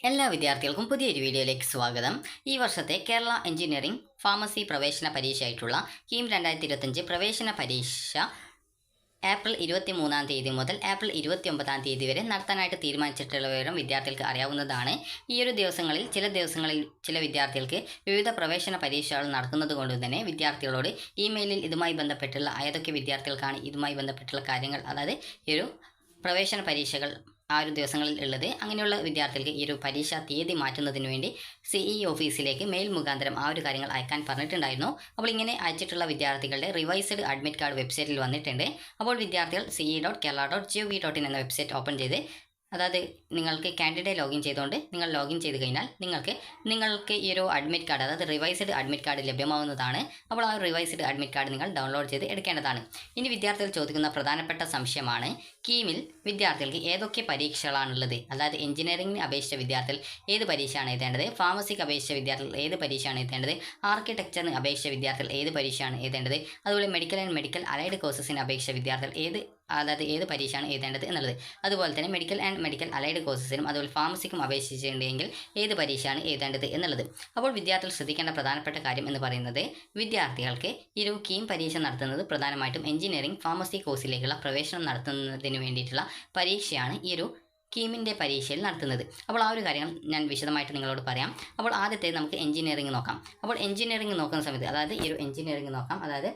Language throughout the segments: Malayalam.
എല്ലാ വിദ്യാർത്ഥികൾക്കും പുതിയൊരു വീഡിയോയിലേക്ക് സ്വാഗതം. ഈ വർഷത്തെ കേരള എഞ്ചിനീയറിംഗ് ഫാർമസി പ്രവേശന പരീക്ഷയായിട്ടുള്ള കീം 2025 പ്രവേശന പരീക്ഷ ഏപ്രിൽ 23 മുതൽ ഏപ്രിൽ 29 വരെ നടത്താനായിട്ട് തീരുമാനിച്ചിട്ടുള്ള വിവരം വിദ്യാർത്ഥികൾക്ക് അറിയാവുന്നതാണ്. ഈ ഒരു ദിവസങ്ങളിൽ ചില വിദ്യാർത്ഥികൾക്ക് വിവിധ പ്രവേശന പരീക്ഷകൾ നടക്കുന്നത് കൊണ്ട് തന്നെ വിദ്യാർത്ഥികളോട് ഇമെയിലിൽ ഇതുമായി ബന്ധപ്പെട്ടുള്ള ഏതൊക്കെ വിദ്യാർത്ഥികൾക്കാണ് ഇതുമായി ബന്ധപ്പെട്ടുള്ള കാര്യങ്ങൾ, അതായത് ഈ ഒരു പ്രവേശന പരീക്ഷകൾ ആ ഒരു ദിവസങ്ങളിൽ ഉള്ളത്, അങ്ങനെയുള്ള വിദ്യാർത്ഥികൾക്ക് ഈ ഒരു പരീക്ഷാ തീയതി മാറ്റുന്നതിന് വേണ്ടി CE ഓഫീസിലേക്ക് മെയിൽ മുഖാന്തരം ആ ഒരു കാര്യങ്ങൾ അയക്കാൻ പറഞ്ഞിട്ടുണ്ടായിരുന്നു. അപ്പോൾ ഇങ്ങനെ അയച്ചിട്ടുള്ള വിദ്യാർത്ഥികളുടെ റിവൈസ്ഡ് അഡ്മിറ്റ് കാർഡ് വെബ്സൈറ്റിൽ വന്നിട്ടുണ്ട്. അപ്പോൾ വിദ്യാർത്ഥികൾ ce.kerala.gov.in എന്ന വെബ്സൈറ്റ് ഓപ്പൺ ചെയ്ത്, അതായത് നിങ്ങൾക്ക് കാൻഡിഡേറ്റ് ലോഗിൻ ചെയ്തുകൊണ്ട് നിങ്ങൾ ലോഗിൻ ചെയ്ത് കഴിഞ്ഞാൽ നിങ്ങൾക്ക് ഈ ഒരു അഡ്മിറ്റ് കാർഡ്, അതായത് റിവൈസ്ഡ് അഡ്മിറ്റ് കാർഡ് ലഭ്യമാവുന്നതാണ്. അപ്പോൾ ആ റിവൈസ്ഡ് അഡ്മിറ്റ് കാർഡ് നിങ്ങൾ ഡൗൺലോഡ് ചെയ്ത് എടുക്കേണ്ടതാണ്. ഇനി വിദ്യാർത്ഥികൾ ചോദിക്കുന്ന പ്രധാനപ്പെട്ട സംശയമാണ്, കീമിൽ വിദ്യാർത്ഥികൾക്ക് ഏതൊക്കെ പരീക്ഷകളാണുള്ളത്, അതായത് എഞ്ചിനീയറിംഗിന് അപേക്ഷിച്ച വിദ്യാർത്ഥികൾ ഏത് പരീക്ഷയാണ് എഴുതേണ്ടത്, ഫാർമസിക്ക് അപേക്ഷിച്ച വിദ്യാർത്ഥികൾ ഏത് പരീക്ഷയാണ് എഴുതേണ്ടത്, ആർക്കിടെക്ചറിന് അപേക്ഷിച്ച വിദ്യാർത്ഥികൾ ഏത് പരീക്ഷയാണ് എഴുതേണ്ടത്, അതുപോലെ മെഡിക്കൽ ആൻഡ് മെഡിക്കൽ അലൈഡ് കോഴ്സസിന് അപേക്ഷിച്ച വിദ്യാർത്ഥികൾ ഏത് പരീക്ഷയാണ് എഴുതേണ്ടത് എന്നുള്ളത്. അതുപോലെ തന്നെ മെഡിക്കൽ ആൻഡ് മെഡിക്കൽ അലൈഡ് കോഴ്സസിനും അതുപോലെ ഫാർമസിക്കും അപേക്ഷിച്ചിട്ടുണ്ടെങ്കിൽ ഏത് പരീക്ഷയാണ് എഴുതേണ്ടത് എന്നുള്ളത്. അപ്പോൾ വിദ്യാർത്ഥികൾ ശ്രദ്ധിക്കേണ്ട പ്രധാനപ്പെട്ട കാര്യം എന്ന് പറയുന്നത്, വിദ്യാർത്ഥികൾക്ക് ഈ ഒരു കീം പരീക്ഷ നടത്തുന്നത് പ്രധാനമായിട്ടും എഞ്ചിനീയറിംഗ് ഫാർമസി കോഴ്സിലേക്കുള്ള പ്രവേശനം നടത്തുന്നതിന് വേണ്ടിയിട്ടുള്ള പരീക്ഷയാണ് ഈ ഒരു കീമിൻ്റെ പരീക്ഷയിൽ നടത്തുന്നത്. അപ്പോൾ ആ ഒരു കാര്യങ്ങൾ ഞാൻ വിശദമായിട്ട് നിങ്ങളോട് പറയാം. അപ്പോൾ ആദ്യത്തെ നമുക്ക് എഞ്ചിനീയറിംഗ് നോക്കാം. അപ്പോൾ എഞ്ചിനീയറിംഗ് നോക്കുന്ന സമയത്ത്, അതായത് ഈ ഒരു എഞ്ചിനീയറിംഗ് നോക്കാം, അതായത്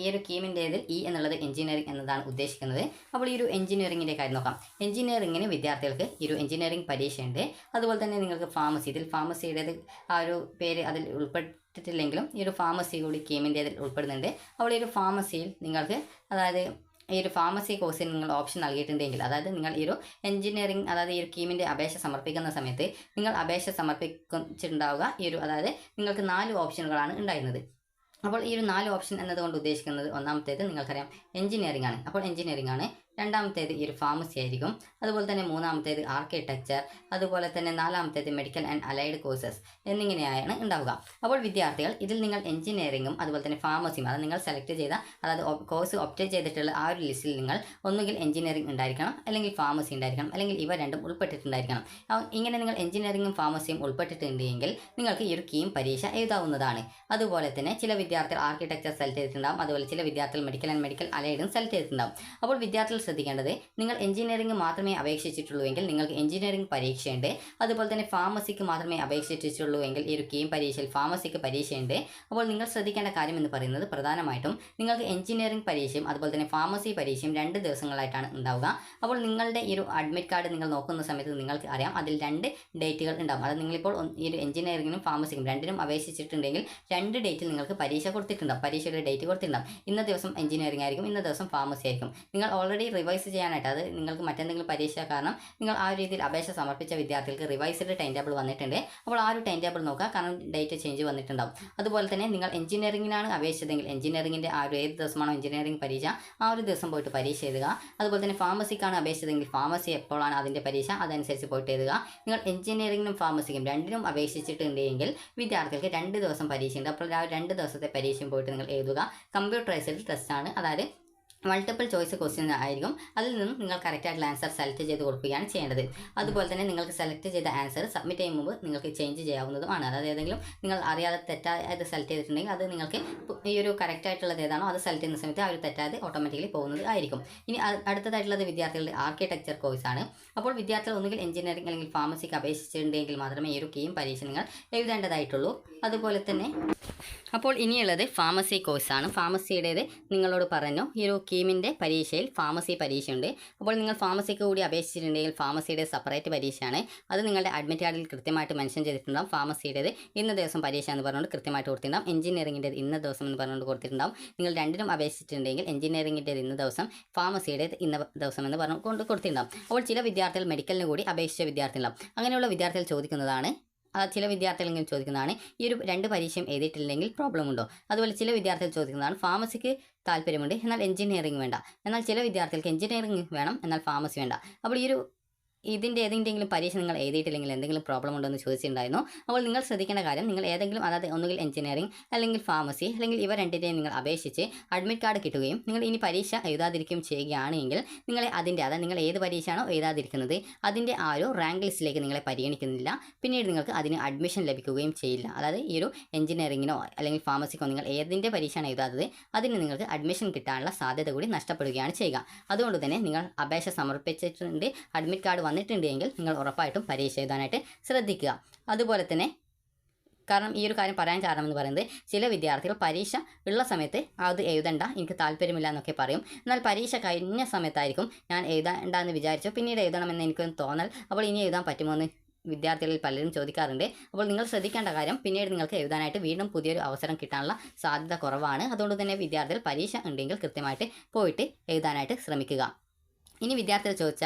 ഈ ഒരു കീമിൻ്റേതിൽ എന്നുള്ളത് എഞ്ചിനീയറിംഗ് എന്നതാണ് ഉദ്ദേശിക്കുന്നത്. അപ്പോൾ ഈ ഒരു എഞ്ചിനീയറിംഗിൻ്റെ കാര്യം നോക്കാം. എഞ്ചിനീയറിംഗിന് വിദ്യാർത്ഥികൾക്ക് ഈ ഒരു എഞ്ചിനീയറിംഗ് പരീക്ഷയുണ്ട്. അതുപോലെ തന്നെ നിങ്ങൾക്ക് ഫാർമസിയുടേത് ആ ഒരു പേര് അതിൽ ഉൾപ്പെട്ടിട്ടില്ലെങ്കിലും ഈ ഒരു ഫാർമസി കൂടി കീമിൻ്റേതിൽ ഉൾപ്പെടുന്നുണ്ട്. അപ്പോൾ ഈ ഒരു ഫാർമസിയിൽ നിങ്ങൾക്ക്, അതായത് ഈ ഒരു ഫാർമസി കോഴ്സിന് നിങ്ങൾ ഓപ്ഷൻ നൽകിയിട്ടുണ്ടെങ്കിൽ, അതായത് നിങ്ങൾ ഈ ഒരു എഞ്ചിനീയറിംഗ്, അതായത് ഈ ഒരു കീമിൻ്റെ അപേക്ഷ സമർപ്പിക്കുന്ന സമയത്ത് നിങ്ങൾ അപേക്ഷ സമർപ്പിച്ചിട്ടുണ്ടാവുക അതായത് നിങ്ങൾക്ക് 4 ഓപ്ഷനുകളാണ് ഉണ്ടായിരുന്നത്. അപ്പോൾ ഈ ഒരു 4 ഓപ്ഷൻ എന്നതുകൊണ്ട് ഉദ്ദേശിക്കുന്നത്, ഒന്നാമത്തേത് നിങ്ങൾക്കറിയാം എഞ്ചിനീയറിംഗ് ആണ്. അപ്പോൾ എഞ്ചിനീയറിംഗ് ആണ്. രണ്ടാമത്തേത് ഈ ഒരു ഫാർമസി ആയിരിക്കും. അതുപോലെ തന്നെ മൂന്നാമത്തേത് ആർക്കിടെക്ചർ, അതുപോലെ തന്നെ നാലാമത്തേത് മെഡിക്കൽ ആൻഡ് അലൈഡ് കോഴ്സസ് എന്നിങ്ങനെയാണ് ഉണ്ടാവുക. അപ്പോൾ വിദ്യാർത്ഥികൾ ഇതിൽ നിങ്ങൾ എഞ്ചിനീയറിംഗും അതുപോലെ തന്നെ ഫാർമസിയും, അത് നിങ്ങൾ സെലക്ട് ചെയ്ത, അതായത് കോഴ്സ് ഒപ്റ്റ് ചെയ്തിട്ടുള്ള ആ ഒരു ലിസ്റ്റിൽ നിങ്ങൾ ഒന്നുകിൽ എഞ്ചിനീയറിംഗ് ഉണ്ടായിരിക്കണം, അല്ലെങ്കിൽ ഫാർമസി ഉണ്ടായിരിക്കണം, അല്ലെങ്കിൽ ഇവ രണ്ടും ഉൾപ്പെട്ടിട്ടുണ്ടായിരിക്കണം. ഇങ്ങനെ നിങ്ങൾ എഞ്ചിനീയറിംഗും ഫാർമസിയും ഉൾപ്പെട്ടിട്ടുണ്ടെങ്കിൽ നിങ്ങൾക്ക് ഈ ഒരു കീം പരീക്ഷ എഴുതാവുന്നതാണ്. അതുപോലെ തന്നെ ചില വിദ്യാർത്ഥികൾ ആർക്കിടെക്ചർ സെലക്ട് ചെയ്തിട്ടുണ്ടാകും, അതുപോലെ ചില വിദ്യാർത്ഥികൾ മെഡിക്കൽ ആൻഡ് മെഡിക്കൽ അലൈഡും സെലക്ട് ചെയ്തിട്ടുണ്ടാകും. അപ്പോൾ വിദ്യാർത്ഥികൾ ശ്രദ്ധിക്കേണ്ടത്, നിങ്ങൾ എഞ്ചിനീയറിംഗ് മാത്രമേ അപേക്ഷിച്ചിട്ടുള്ളൂ എങ്കിൽ നിങ്ങൾക്ക് എഞ്ചിനീയറിംഗ് പരീക്ഷയുണ്ട്. അതുപോലെ തന്നെ ഫാർമസിക്ക് മാത്രമേ അപേക്ഷിച്ചിട്ടുള്ളൂ എങ്കിൽ ഈ ഒരു കീം പരീക്ഷയിൽ ഫാർമസിക്ക് പരീക്ഷയുണ്ട്. അപ്പോൾ നിങ്ങൾ ശ്രദ്ധിക്കേണ്ട കാര്യം എന്ന് പറയുന്നത്, പ്രധാനമായിട്ടും നിങ്ങൾക്ക് എഞ്ചിനീയറിംഗ് പരീക്ഷയും അതുപോലെ തന്നെ ഫാർമസി പരീക്ഷയും 2 ദിവസങ്ങളായിട്ടാണ് ഉണ്ടാവുക. അപ്പോൾ നിങ്ങളുടെ ഈ ഒരു അഡ്മിറ്റ് കാർഡ് നിങ്ങൾ നോക്കുന്ന സമയത്ത് നിങ്ങൾക്ക് അറിയാം, അതിൽ 2 ഡേറ്റുകൾ ഉണ്ടാകും. അത് നിങ്ങളിപ്പോൾ ഈ ഒരു എഞ്ചിനീയറിംഗിനും ഫാർമസിക്കും രണ്ടിനും അപേക്ഷിച്ചിട്ടുണ്ടെങ്കിൽ 2 ഡേറ്റിൽ നിങ്ങൾക്ക് പരീക്ഷ കൊടുത്തിട്ടുണ്ടാകും, പരീക്ഷയുടെ ഡേറ്റ് കൊടുത്തിട്ടുണ്ടാകും. ഇന്ന ദിവസം എഞ്ചിനീയറിംഗ് ആയിരിക്കും, ഇന്ന ദിവസം ഫാർമസി ആയിരിക്കും. നിങ്ങൾ ഓൾറെഡി റിവൈസ് ചെയ്യാനായിട്ട്, അത് നിങ്ങൾക്ക് മറ്റെന്തെങ്കിലും പരീക്ഷ കാരണം നിങ്ങൾ ആ ഒരു രീതിയിൽ അപേക്ഷ സമർപ്പിച്ച വിദ്യാർത്ഥികൾക്ക് റിവൈസ്ഡ് ടൈം ടേബിൾ വന്നിട്ടുണ്ട്. അപ്പോൾ ആ ഒരു ടൈം ടേബിൾ നോക്കുക, കാരണം ഡേറ്റ് ചേഞ്ച് വന്നിട്ടുണ്ടാകും. അതുപോലെ തന്നെ നിങ്ങൾ എഞ്ചിനീയറിംഗിനാണ് അപേക്ഷിച്ചതെങ്കിൽ എഞ്ചിനീയറിംഗിൻ്റെ ആ ഒരു ഏത് ദിവസമാണോ എഞ്ചിനീയറിംഗ് പരീക്ഷ ആ ഒരു ദിവസം പോയിട്ട് പരീക്ഷ എഴുതുക. അതുപോലെ തന്നെ ഫാർമസിക്കാണ് അപേക്ഷിച്ചതെങ്കിൽ ഫാർമസി എപ്പോഴാണ് അതിൻ്റെ പരീക്ഷ അതനുസരിച്ച് പോയിട്ട് എഴുതുക. നിങ്ങൾ എഞ്ചിനീയറിംഗിനും ഫാർമസിക്കും രണ്ടിനും അപേക്ഷിച്ചിട്ടുണ്ടെങ്കിൽ വിദ്യാർത്ഥികൾക്ക് 2 ദിവസം പരീക്ഷയുണ്ട്. അപ്പോൾ ആ 2 ദിവസത്തെ പരീക്ഷയും പോയിട്ട് നിങ്ങൾ എഴുതുക. കമ്പ്യൂട്ടറൈസ്ഡ് ടെസ്റ്റാണ്, അതായത് മൾട്ടിപ്പിൾ ചോയ്സ് ക്വസ്റ്റ്യൻ ആയിരിക്കും. അതിൽ നിന്നും നിങ്ങൾ കറക്റ്റായിട്ടുള്ള ആൻസർ സെലക്ട് ചെയ്ത് കൊടുക്കുകയാണ് ചെയ്യേണ്ടത്. അതുപോലെ തന്നെ നിങ്ങൾക്ക് സെലക്ട് ചെയ്ത ആൻസർ സബ്മിറ്റ് ചെയ്യും മുമ്പ് നിങ്ങൾക്ക് ചേഞ്ച് ചെയ്യാവുന്നതുമാണ്. അതായത് ഏതെങ്കിലും നിങ്ങൾ അറിയാതെ തെറ്റായത് സെലക്ട് ചെയ്തിട്ടുണ്ടെങ്കിൽ അത് നിങ്ങൾക്ക് ഈ ഒരു കറക്റ്റായിട്ടുള്ളത് ഏതാണോ അത് സെലക്ട് ചെയ്യുന്ന സമയത്ത് ആ ഒരു തെറ്റായത് ഓട്ടോമാറ്റിക്കലി പോകുന്നത് ആയിരിക്കും. ഇനി അടുത്തതായിട്ടുള്ളത് വിദ്യാർത്ഥികളുടെ ആർക്കിടെക്ചർ കോഴ്സാണ്. അപ്പോൾ വിദ്യാർത്ഥികൾ ഒന്നുകിൽ എഞ്ചിനീയറിംഗ് അല്ലെങ്കിൽ ഫാർമസിക്ക് അപേക്ഷിച്ചിട്ടുണ്ടെങ്കിൽ മാത്രമേ ഈ ഒരു കീം പരീക്ഷ നിങ്ങൾ എഴുതേണ്ടതായിട്ടുള്ളൂ. അതുപോലെ തന്നെ അപ്പോൾ ഇനിയുള്ളത് ഫാർമസി കോഴ്സാണ്. ഫാർമസിയുടേത് നിങ്ങളോട് പറഞ്ഞു, ഈ ഒരു കീമിൻ്റെ പരീക്ഷയിൽ ഫാർമസി പരീക്ഷയുണ്ട്. അപ്പോൾ നിങ്ങൾ ഫാർമസിക്ക് കൂടി അപേക്ഷിച്ചിട്ടുണ്ടെങ്കിൽ ഫാർമസിയുടെ സെപ്പറേറ്റ് പരീക്ഷയാണ്. അത് നിങ്ങളുടെ അഡ്മിറ്റ് കാർഡിൽ കൃത്യമായിട്ട് മെൻഷൻ ചെയ്തിട്ടുണ്ടാകും. ഫാർമസിയുടേത് ഇന്ന ദിവസം പരീക്ഷ എന്ന് പറഞ്ഞുകൊണ്ട് കൃത്യമായിട്ട് കൊടുത്തിട്ടുണ്ടാകും. എഞ്ചിനീയറിംഗിൻ്റെ ഇന്ന ദിവസം എന്ന് പറഞ്ഞുകൊണ്ട് കൊടുത്തിട്ടുണ്ടാകും. നിങ്ങൾ രണ്ടിനും അപേക്ഷിച്ചിട്ടുണ്ടെങ്കിൽ എഞ്ചിനീയറിംഗിൻ്റെ ഇന്ന ദിവസം, ഫാർമസിയുടെ ഇന്ന ദിവസം എന്ന് പറഞ്ഞുകൊണ്ട് കൊടുത്തിട്ടുണ്ടാകും. അപ്പോൾ ചില വിദ്യാർത്ഥികൾ മെഡിക്കലിന് കൂടി അപേക്ഷിച്ച വിദ്യാർത്ഥികളുണ്ടാകും. അങ്ങനെയുള്ള വിദ്യാർത്ഥികൾ ചോദിക്കുന്നതാണ്, ചില വിദ്യാർത്ഥികളെങ്കിലും ചോദിക്കുന്നതാണ്, ഈ ഒരു 2 പരീക്ഷയും എഴുതിയിട്ടില്ലെങ്കിൽ പ്രോബ്ലം ഉണ്ടോ. അതുപോലെ ചില വിദ്യാർത്ഥികൾ ചോദിക്കുന്നതാണ്, ഫാർമസിക്ക് താല്പര്യമുണ്ട് എന്നാൽ എഞ്ചിനീയറിംഗ് വേണ്ട. എന്നാൽ ചില വിദ്യാർത്ഥികൾക്ക് എഞ്ചിനീയറിംഗ് വേണം എന്നാൽ ഫാർമസി വേണ്ട. അപ്പോൾ ഈ ഒരു ഇതിൻ്റെ ഏതെങ്കിലും പരീക്ഷ നിങ്ങൾ എഴുതിയിട്ടില്ലെങ്കിൽ എന്തെങ്കിലും പ്രോബ്ലം ഉണ്ടോ എന്ന് ചോദിച്ചിട്ടുണ്ടായിരുന്നു. അപ്പോൾ നിങ്ങൾ ശ്രദ്ധിക്കേണ്ട കാര്യം, നിങ്ങൾ ഏതെങ്കിലും അതായത് ഒന്നുകിൽ എഞ്ചിനീയറിംഗ് അല്ലെങ്കിൽ ഫാർമസി അല്ലെങ്കിൽ ഇവ രണ്ടിൻ്റെയും നിങ്ങൾ അപേക്ഷിച്ച് അഡ്മിറ്റ് കാർഡ് കിട്ടുകയും നിങ്ങൾ ഇനി പരീക്ഷ എഴുതാതിരിക്കുകയും ചെയ്യുകയാണെങ്കിൽ നിങ്ങളെ അതായത് നിങ്ങൾ ഏത് പരീക്ഷയാണോ എഴുതാതിരിക്കുന്നത് അതിൻ്റെ ആ ഒരു റാങ്ക് ലിസ്റ്റിലേക്ക് നിങ്ങളെ പരിഗണിക്കുന്നില്ല. പിന്നീട് നിങ്ങൾക്ക് അതിന് അഡ്മിഷൻ ലഭിക്കുകയും ചെയ്യില്ല. അതായത് ഈ ഒരു എഞ്ചിനീയറിങ്ങിനോ അല്ലെങ്കിൽ ഫാർമസിക്കോ നിങ്ങൾ ഏതിൻ്റെ പരീക്ഷയാണ് എഴുതാത്തത് അതിന് നിങ്ങൾക്ക് അഡ്മിഷൻ കിട്ടാനുള്ള സാധ്യത കൂടി നഷ്ടപ്പെടുകയാണ് ചെയ്യുക. അതുകൊണ്ട് തന്നെ നിങ്ങൾ അപേക്ഷ സമർപ്പിച്ചിട്ടുണ്ട്, അഡ്മിറ്റ് കാർഡ് വന്നിട്ടുണ്ട് എങ്കിൽ നിങ്ങൾ ഉറപ്പായിട്ടും പരീക്ഷ എഴുതാനായിട്ട് ശ്രദ്ധിക്കുക. അതുപോലെ തന്നെ കാരണം ഈ ഒരു കാര്യം പറയാൻ കാരണം എന്ന് പറയുന്നത് ചില വിദ്യാർത്ഥികൾ പരീക്ഷ ഉള്ള സമയത്ത് അത് എഴുതണ്ട, എനിക്ക് താല്പര്യമില്ല എന്നൊക്കെ പറയും. എന്നാൽ പരീക്ഷ കഴിഞ്ഞ സമയത്തായിരിക്കും ഞാൻ എഴുതണ്ട എന്ന് വിചാരിച്ചു, പിന്നീട് എഴുതണമെന്ന് എനിക്കൊന്ന് തോന്നൽ, അപ്പോൾ ഇനി എഴുതാൻ പറ്റുമോ എന്ന് വിദ്യാർത്ഥികളിൽ പലരും ചോദിക്കാറുണ്ട്. അപ്പോൾ നിങ്ങൾ ശ്രദ്ധിക്കേണ്ട കാര്യം, പിന്നീട് നിങ്ങൾക്ക് എഴുതാനായിട്ട് വീണ്ടും പുതിയൊരു അവസരം കിട്ടാനുള്ള സാധ്യത കുറവാണ്. അതുകൊണ്ട് തന്നെ വിദ്യാർത്ഥികൾ പരീക്ഷ ഉണ്ടെങ്കിൽ കൃത്യമായിട്ട് പോയിട്ട് എഴുതാനായിട്ട് ശ്രമിക്കുക. ഇനി വിദ്യാർത്ഥികൾ ചോദിച്ച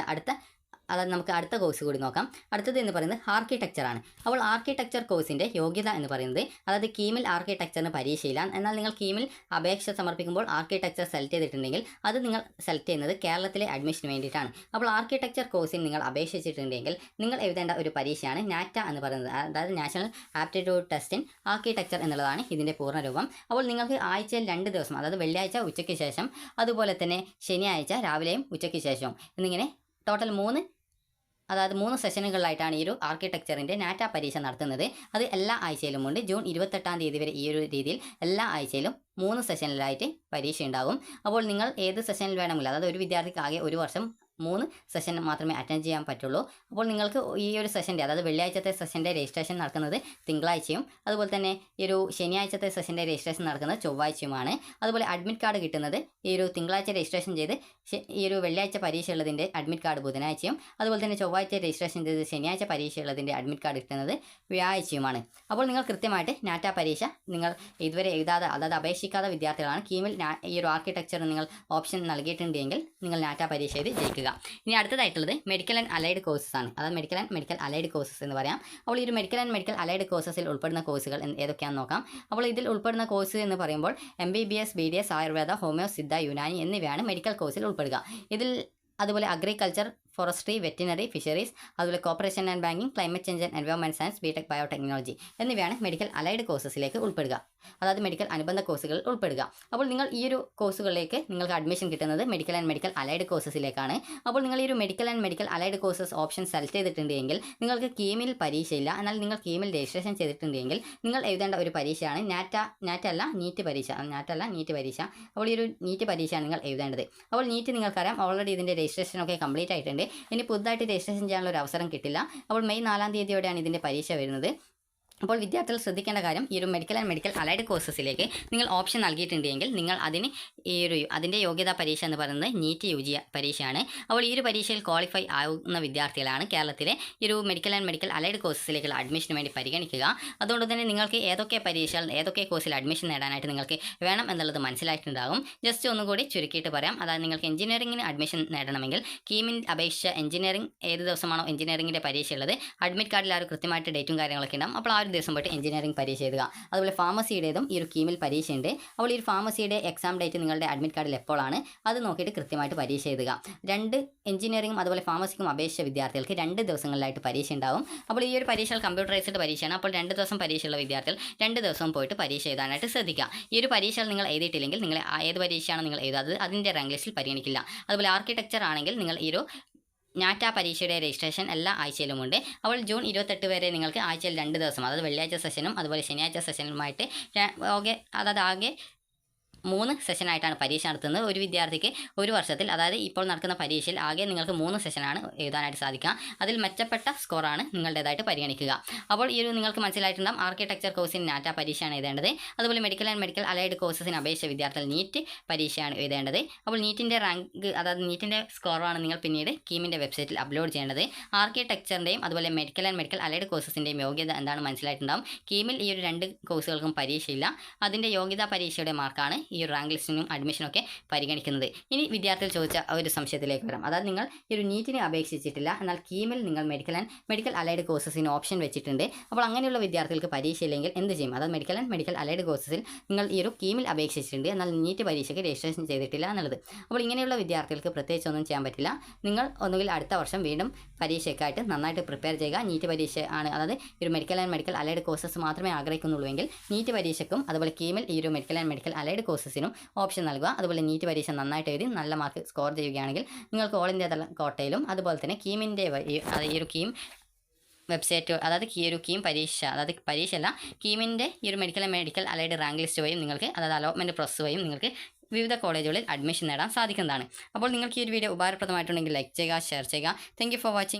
അതായത് നമുക്ക് അടുത്ത കോഴ്സ് കൂടി നോക്കാം. അടുത്തത് എന്ന് പറയുന്നത് ആർക്കിടെക്ചറാണ്. അപ്പോൾ ആർക്കിടെക്ചർ കോഴ്സിൻ്റെ യോഗ്യത എന്ന് പറയുന്നത് അതായത് കീമിൽ ആർക്കിടെക്ചറിന് പരീക്ഷയില്ല. എന്നാൽ നിങ്ങൾ കീമിൽ അപേക്ഷ സമർപ്പിക്കുമ്പോൾ ആർക്കിടെക്ചർ സെലക്ട് ചെയ്തിട്ടുണ്ടെങ്കിൽ അത് നിങ്ങൾ സെലക്ട് ചെയ്യുന്നത് കേരളത്തിലെ അഡ്മിഷന് വേണ്ടിയിട്ടാണ്. അപ്പോൾ ആർക്കിടെക്ചർ കോഴ്സിന് നിങ്ങൾ അപേക്ഷിച്ചിട്ടുണ്ടെങ്കിൽ നിങ്ങൾ എഴുതേണ്ട ഒരു പരീക്ഷയാണ് നാറ്റ എന്ന് പറയുന്നത്, അതായത് national aptitude test in architecture എന്നുള്ളതാണ് ഇതിൻ്റെ പൂർണ്ണരൂപം. അപ്പോൾ നിങ്ങൾക്ക് ആഴ്ചയിൽ 2 ദിവസം, അതായത് വെള്ളിയാഴ്ച ഉച്ചയ്ക്ക് ശേഷം അതുപോലെ തന്നെ ശനിയാഴ്ച രാവിലെയും ഉച്ചയ്ക്ക് ശേഷവും എന്നിങ്ങനെ ടോട്ടൽ 3 സെഷനുകളിലായിട്ടാണ് ഈ ഒരു ആർക്കിടെക്ചറിൻ്റെ നാറ്റ പരീക്ഷ നടത്തുന്നത്. അത് എല്ലാ ആഴ്ചയിലും ഉണ്ട്. ജൂൺ 28-ാം തീയതി വരെ ഈ ഒരു രീതിയിൽ എല്ലാ ആഴ്ചയിലും 3 സെഷനിലായിട്ട് പരീക്ഷ ഉണ്ടാകും. അപ്പോൾ നിങ്ങൾ ഏത് സെഷനിൽ വേണമെങ്കിലും, അതായത് ഒരു വിദ്യാർത്ഥിക്ക് ആകെ ഒരു വർഷം 3 സെഷൻ മാത്രമേ അറ്റൻഡ് ചെയ്യാൻ പറ്റുള്ളൂ. അപ്പോൾ നിങ്ങൾക്ക് ഈ ഒരു സെഷൻ്റെ അതായത് വെള്ളിയാഴ്ചത്തെ സെഷൻ്റെ രജിസ്ട്രേഷൻ നടക്കുന്നത് തിങ്കളാഴ്ചയും അതുപോലെ തന്നെ ഈ ഒരു ശനിയാഴ്ചത്തെ സെഷൻ്റെ രജിസ്ട്രേഷൻ നടക്കുന്നത് ചൊവ്വാഴ്ചയുമാണ്. അതുപോലെ അഡ്മിറ്റ് കാർഡ് കിട്ടുന്നത് ഈ ഒരു തിങ്കളാഴ്ച രജിസ്ട്രേഷൻ ചെയ്ത് ഈ ഒരു വെള്ളിയാഴ്ച പരീക്ഷ ഉള്ളതിൻ്റെ അഡ്മിറ്റ് കാർഡ് ബുധനാഴ്ചയും അതുപോലെ തന്നെ ചൊവ്വാഴ്ച രജിസ്ട്രേഷൻ ചെയ്ത് ശനിയാഴ്ച പരീക്ഷ ഉള്ളതിൻ്റെ അഡ്മിറ്റ് കാർഡ് കിട്ടുന്നത് വ്യാഴാഴ്ചയുമാണ്. അപ്പോൾ നിങ്ങൾ കൃത്യമായിട്ട് നാറ്റ പരീക്ഷ നിങ്ങൾ ഇതുവരെ എഴുതാതെ അതായത് അപേക്ഷിക്കാത്ത വിദ്യാർത്ഥികളാണ് കീമിൽ ഈ ഒരു ആർക്കിടെക്ചർ നിങ്ങൾ ഓപ്ഷൻ നൽകിയിട്ടുണ്ടെങ്കിൽ നിങ്ങൾ നാറ്റ പരീക്ഷ എഴുതി ജയിക്കുക. ഇനി അടുത്തതായിട്ടുള്ളത് മെഡിക്കൽ ആൻഡ് അലൈഡ് കോഴ്സസ് ആണ്. അതായത് medical and medical allied courses എന്ന് പറയാം. അപ്പോൾ ഈ ഒരു മെഡിക്കൽ ആൻഡ് മെഡിക്കൽ അലൈഡ് കോഴ്സസിൽ ഉൾപ്പെടുന്ന കോഴ്സുകൾ ഏതൊക്കെയാണെന്ന് നോക്കാം. അപ്പോൾ ഇതിൽ ഉൾപ്പെടുന്ന കോഴ്സ് എന്ന് പറയുമ്പോൾ MBBS, BDS, Ayurveda, homeo, Siddha, Unani എന്നിവയാണ് മെഡിക്കൽ കോഴ്സിൽ ഉൾപ്പെടുക. ഇതിൽ അതുപോലെ അഗ്രികൾച്ചർ, ഫോറസ്ട്രി, വെറ്റിനറി, ഫിഷറീസ്, അതുപോലെ corporation and banking, climate change and environment science, B Tech biotechnology എന്നിവയാണ് മെഡിക്കൽ അലൈഡ് കോഴ്സസിലേക്ക് ഉൾപ്പെടുക, അതായത് മെഡിക്കൽ അനുബന്ധ കോഴ്സുകളിൽ ഉൾപ്പെടുക. അപ്പോൾ നിങ്ങൾ ഈ ഒരു കോഴ്സുകളിലേക്ക് നിങ്ങൾക്ക് അഡ്മിഷൻ കിട്ടുന്നത് മെഡിക്കൽ ആൻഡ് മെഡിക്കൽ അലൈഡ് കോഴ്സസിലേക്കാണ്. അപ്പോൾ നിങ്ങൾ ഈ ഒരു medical and medical allied courses option select ചെയ്തിട്ടുണ്ടെങ്കിൽ നിങ്ങൾക്ക് കീമിൽ പരീക്ഷയില്ല. എന്നാൽ നിങ്ങൾ കീമിൽ രജിസ്ട്രേഷൻ ചെയ്തിട്ടുണ്ടെങ്കിൽ നിങ്ങൾ എഴുതേണ്ട ഒരു പരീക്ഷയാണ് നീറ്റ് പരീക്ഷ. അപ്പോൾ ഈ ഒരു നീറ്റ് പരീക്ഷയാണ് നിങ്ങൾ എഴുതേണ്ടത്. അപ്പോൾ നീറ്റ് നിങ്ങൾക്കറിയാം, ഓൾറെഡി ഇതിൻ്റെ രജിസ്ട്രേഷനൊക്കെ കംപ്ലീറ്റ് ആയിട്ടുണ്ട്. ഇനി പുതുതായിട്ട് രജിസ്ട്രേഷൻ ചെയ്യാനുള്ള ഒരു അവസരം കിട്ടില്ല. അപ്പോൾ മെയ് 4-ാം തീയതിയോടെയാണ് ഇതിൻ്റെ പരീക്ഷ വരുന്നത്. അപ്പോൾ വിദ്യാർത്ഥികൾ ശ്രദ്ധിക്കേണ്ട കാര്യം, ഈ ഒരു മെഡിക്കൽ ആൻഡ് മെഡിക്കൽ അലൈഡ് കോഴ്സസിലേക്ക് നിങ്ങൾ ഓപ്ഷൻ നൽകിയിട്ടുണ്ടെങ്കിൽ നിങ്ങൾ അതിൻ്റെ യോഗ്യതാ പരീക്ഷ എന്ന് പറയുന്നത് നീറ്റ് UG പരീക്ഷയാണ്. അപ്പോൾ ഈ ഒരു പരീക്ഷയിൽ ക്വാളിഫൈ ആവുന്ന വിദ്യാർത്ഥികളാണ് കേരളത്തിലെ ഈ ഒരു മെഡിക്കൽ ആൻഡ് മെഡിക്കൽ അലൈഡ് കോഴ്സസിലേക്കുള്ള അഡ്മിഷന് വേണ്ടി പരിഗണിക്കുക. അതുകൊണ്ട് തന്നെ നിങ്ങൾക്ക് ഏതൊക്കെ കോഴ്സിൽ അഡ്മിഷൻ നേടാനായിട്ട് നിങ്ങൾക്ക് വേണം എന്നുള്ളത് മനസ്സിലായിട്ടുണ്ടാകും. ജസ്റ്റ് ഒന്നുകൂടി ചുരുക്കിയിട്ട് പറയാം. അതായത് നിങ്ങൾക്ക് എഞ്ചിനീയറിംഗിന് അഡ്മിഷൻ നേടണമെങ്കിൽ കീമിൽ അപേക്ഷ എഞ്ചിനീയറിംഗ് ഏത് ദിവസമാണോ എഞ്ചിനീയറിംഗിൻ്റെ പരീക്ഷ ഉള്ളത് അഡ്മിറ്റ് കാർഡിൽ ആ ഒരു കൃത്യമായിട്ട് ഡേറ്റും കാര്യങ്ങളൊക്കെ ഉണ്ടാകും. അപ്പോൾ ആ ഒരു ദിവസം പോയിട്ട് എഞ്ചിനീയറിംഗ് പരീക്ഷ എഴുതുക. അതുപോലെ ഫാർമസിയുടേതും ഈ ഒരു കീമിൽ പരീക്ഷയുണ്ട്. അപ്പോൾ ഈ ഒരു ഫാർമസിയുടെ എക്സാം ഡേറ്റ് നിങ്ങളുടെ അഡ്മിറ്റ് കാർഡിൽ എപ്പോഴാണ് അത് നോക്കിയിട്ട് കൃത്യമായിട്ട് പരീക്ഷ എഴുതുക. 2 എഞ്ചിനീയറിംഗും അതുപോലെ ഫാർമസിക്കും അപേക്ഷിച്ച വിദ്യാർത്ഥികൾക്ക് 2 ദിവസങ്ങളിലായിട്ട് പരീക്ഷ ഉണ്ടാവും. അപ്പോൾ ഈ ഒരു പരീക്ഷ കമ്പ്യൂട്ടറൈസ്ഡ് പരീക്ഷയാണ്. അപ്പോൾ 2 ദിവസം പരീക്ഷയുള്ള വിദ്യാർത്ഥികൾ 2 ദിവസം പോയിട്ട് പരീക്ഷ എഴുതാനായിട്ട് ശ്രദ്ധിക്കുക. ഈ ഒരു പരീക്ഷയിൽ നിങ്ങൾ എഴുതിയിട്ടില്ലെങ്കിൽ നിങ്ങൾ ഏത് പരീക്ഷയാണ് നിങ്ങൾ എഴുതാത്തത് അതിൻ്റെ റാങ്ക് ലിസ്റ്റിൽ പരിഗണിക്കില്ല. അതുപോലെ ആർക്കിടെക്ചർ ആണെങ്കിൽ നിങ്ങൾ ഈ ഒരു നാറ്റ പരീക്ഷയുടെ രജിസ്ട്രേഷൻ എല്ലാ ആഴ്ചയിലുമുണ്ട്. അപ്പോൾ ജൂൺ 28 വരെ നിങ്ങൾക്ക് ആഴ്ചയിൽ 2 ദിവസം, അതായത് വെള്ളിയാഴ്ച സെഷനും അതുപോലെ ശനിയാഴ്ച സെഷനുമായിട്ട് ആകെ 3 സെഷനായിട്ടാണ് പരീക്ഷ നടത്തുന്നത്. ഒരു വിദ്യാർത്ഥിക്ക് ഒരു വർഷത്തിൽ, അതായത് ഇപ്പോൾ നടക്കുന്ന പരീക്ഷയിൽ ആകെ നിങ്ങൾക്ക് 3 സെഷനാണ് എഴുതാനായിട്ട് സാധിക്കുക. അതിൽ മെച്ചപ്പെട്ട സ്കോറാണ് നിങ്ങളുടേതായിട്ട് പരിഗണിക്കുക. അപ്പോൾ ഈ ഒരു നിങ്ങൾക്ക് മനസ്സിലായിട്ടുണ്ടാകും, ആർക്കിടെക്ചർ കോഴ്സിന് നാറ്റ പരീക്ഷയാണ് എഴുതേണ്ടത്. അതുപോലെ മെഡിക്കൽ ആൻഡ് മെഡിക്കൽ അലൈഡ് കോഴ്സസിന് അപേക്ഷിച്ച വിദ്യാർത്ഥികൾ നീറ്റ് പരീക്ഷയാണ് എഴുതേണ്ടത്. അപ്പോൾ നീറ്റിൻ്റെ റാങ്ക്, അതായത് നീറ്റിൻ്റെ സ്കോറാണ് നിങ്ങൾ പിന്നീട് കീമിൻ്റെ വെബ്സൈറ്റിൽ അപ്ലോഡ് ചെയ്യേണ്ടത്. ആർക്കിടെക്ചറിൻ്റെയും അതുപോലെ മെഡിക്കൽ ആൻഡ് മെഡിക്കൽ അലൈഡ് കോഴ്സസിൻ്റെയും യോഗ്യത എന്താണ് മനസ്സിലായിട്ടുണ്ടാകും. കീമിൽ ഈ ഒരു 2 കോഴ്സുകൾക്കും പരീക്ഷയില്ല. അതിൻ്റെ യോഗ്യതാ പരീക്ഷയുടെ മാർക്കാണ് ഈ ഒരു റാങ്ക് ലിസ്റ്റിനും അഡ്മിഷനൊക്കെ പരിഗണിക്കുന്നത്. ഇനി വിദ്യാർത്ഥികൾ ചോദിച്ച ഒരു സംശയത്തിലേക്ക് വരാം. അതായത് നിങ്ങൾ ഈ ഒരു നീറ്റിനെ അപേക്ഷിച്ചിട്ടില്ല, എന്നാൽ കീമിൽ നിങ്ങൾ മെഡിക്കൽ അലൈഡ് കോഴ്സസിന് ഓപ്ഷൻ വെച്ചിട്ടുണ്ട്. അപ്പോൾ അങ്ങനെയുള്ള വിദ്യാർത്ഥികൾക്ക് പരീക്ഷയില്ലെങ്കിൽ എന്ത് ചെയ്യും? അതായത് മെഡിക്കൽ അലൈഡ് കോഴ്സസിൽ നിങ്ങൾ ഈ ഒരു കീമിൽ അപേക്ഷിച്ചിട്ടുണ്ട്, എന്നാൽ നീറ്റ് പരീക്ഷയ്ക്ക് രജിസ്ട്രേഷൻ ചെയ്തിട്ടില്ല എന്നുള്ളത്. അപ്പോൾ ഇങ്ങനെയുള്ള വിദ്യാർത്ഥികൾക്ക് പ്രത്യേകിച്ച് ഒന്നും ചെയ്യാൻ പറ്റില്ല. നിങ്ങൾ ഒന്നുകിൽ അടുത്ത വർഷം വീണ്ടും പരീക്ഷയ്ക്കായിട്ട് നന്നായിട്ട് പ്രിപ്പയർ ചെയ്യുക. നീറ്റ് പരീക്ഷ ആണ്, അതായത് ഒരു മെഡിക്കൽ അലൈഡ് കോഴ്സസ് മാത്രമേ ആഗ്രഹിക്കുന്നുള്ളൂവെങ്കിൽ നീറ്റ് പരീക്ഷയ്ക്കും അതുപോലെ കീമിൽ ഈ ഒരു മെഡിക്കൽ അലൈഡ് കോഴ്സസിനും ഓപ്ഷൻ നൽകുക. അതുപോലെ നീറ്റ് പരീക്ഷ നന്നായിട്ട് എഴുതി നല്ല മാർക്ക് സ്കോർ ചെയ്യുകയാണെങ്കിൽ നിങ്ങൾക്ക് ഓൾ ഇന്ത്യ തല കോട്ടയിലും അതുപോലെ തന്നെ കീമിൻ്റെ ഈ ഒരു കീം വെബ്സൈറ്റ്, അതായത് ഈ ഒരു കീം പരീക്ഷ, അതായത് പരീക്ഷയല്ല, കീമിൻ്റെ ഈ ഒരു മെഡിക്കൽ അലൈഡ് റാങ്ക് ലിസ്റ്റ് വഴിയും നിങ്ങൾക്ക്, അതായത് അലോട്ട്മെൻറ്റ് പ്രോസസ് വഴിയും നിങ്ങൾക്ക് വിവിധ കോളേജുകളിൽ അഡ്മിഷൻ നേടാൻ സാധിക്കുന്നതാണ്. അപ്പോൾ നിങ്ങൾക്ക് ഈ ഒരു വീഡിയോ ഉപകാരപ്രദമായിട്ടുണ്ടെങ്കിൽ ലൈക്ക് ചെയ്യുക, ഷെയർ ചെയ്യുക. Thank you for watching.